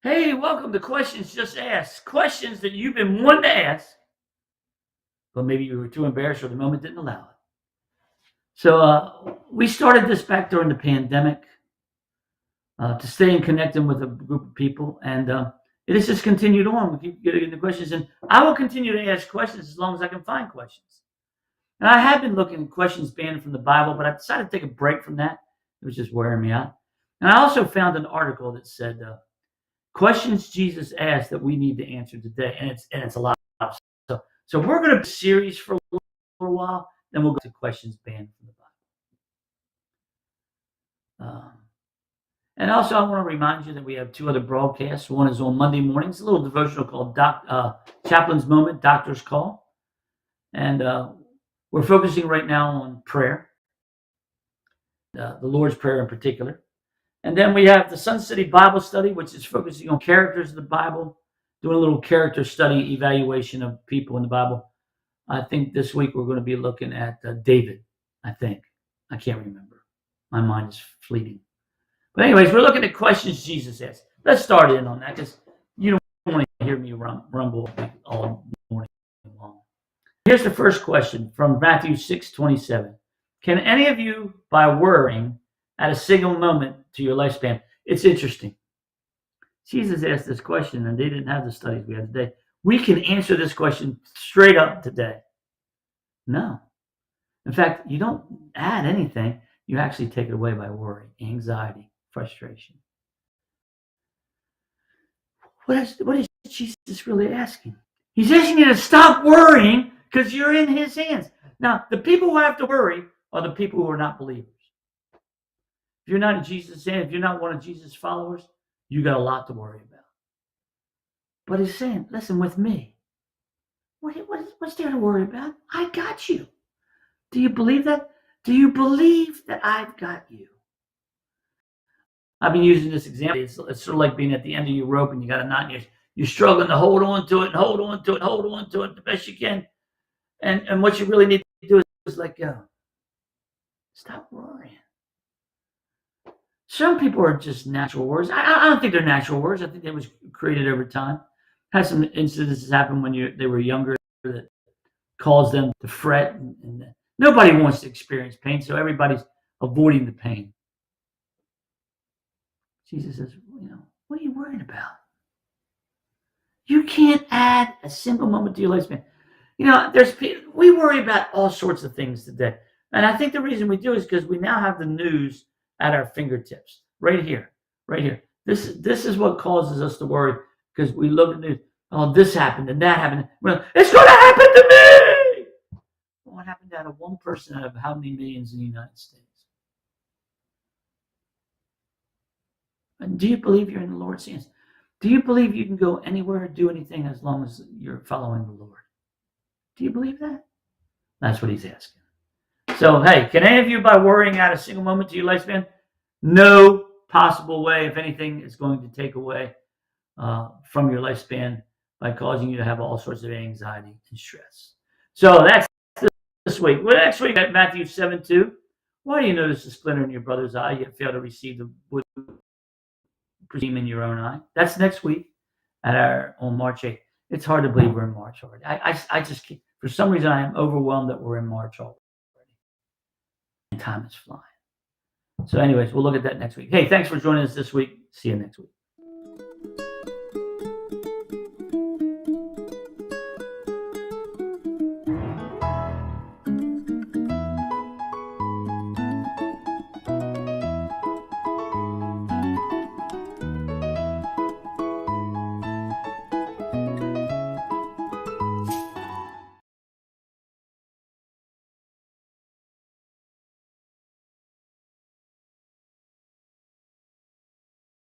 Hey, welcome to Questions Just Asked. Questions that you've been wanting to ask, but maybe you were too embarrassed or the moment didn't allow it. So we started this back during the pandemic to stay in connecting with a group of people, and it has just continued on. We keep getting the questions, and I will continue to ask questions as long as I can find questions. And I have been looking at questions banned from the Bible, but I decided to take a break from that. It was just wearing me out. And I also found an article that said questions Jesus asked that we need to answer today, and it's a lot. So we're going to do a series for a while, then we'll go to questions banned from the Bible. And also, I want to remind you that we have two other broadcasts. One is on Monday mornings, a little devotional called Chaplain's Moment, Doctor's Call, and we're focusing right now on prayer, the Lord's Prayer in particular. And then we have the Sun City Bible Study, which is focusing on characters of the Bible, doing a little character study evaluation of people in the Bible. I think this week we're going to be looking at David, I think. I can't remember. My mind is fleeting. But anyways, we're looking at questions Jesus asked. Let's start in on that because you don't want to hear me rumble all morning long. Here's the first question from Matthew 6:27. Can any of you, by worrying, add a single moment to your lifespan? It's interesting. Jesus asked this question, and they didn't have the studies we have today. We can answer this question straight up today. No. In fact, you don't add anything. You actually take it away by worry, anxiety, frustration. What is Jesus really asking? He's asking you to stop worrying because you're in his hands. Now, the people who have to worry are the people who are not believers. If you're not in Jesus' hand, if you're not one of Jesus' followers, you got a lot to worry about. But he's saying, listen, with me, what's there to worry about? I got you. Do you believe that? Do you believe that I've got you? I've been using this example. It's sort of like being at the end of your rope and you got a knot and you're struggling to hold on to it and hold on to it and hold on to it the best you can. And what you really need to do is let go. Stop worrying. Some people are just natural words. I don't think they're natural words. I think they was created over time. Had some incidences happen when they were younger that caused them to fret. And nobody wants to experience pain, so everybody's avoiding the pain. Jesus says, what are you worried about? You can't add a single moment to your lifespan. We worry about all sorts of things today. And I think the reason we do is because we now have the news at our fingertips, right here. This is what causes us to worry because we look at the news. Oh, this happened and that happened. Well, it's going to happen to me. What happened out of one person out of how many millions in the United States? And do you believe you're in the Lord's hands? Do you believe you can go anywhere or do anything as long as you're following the Lord? Do you believe that? That's what he's asking. So, hey, can any of you, by worrying, add a single moment to your lifespan? No possible way. If anything, is going to take away from your lifespan by causing you to have all sorts of anxiety and stress. So that's this week. Well, next week at Matthew 7:2. Why do you notice a splinter in your brother's eye, yet fail to receive the wood presume in your own eye? That's next week on March 8th. It's hard to believe we're in March already. I just can't. For some reason, I am overwhelmed that we're in March already. And time is flying. So anyways, we'll look at that next week. Hey, thanks for joining us this week. See you next week.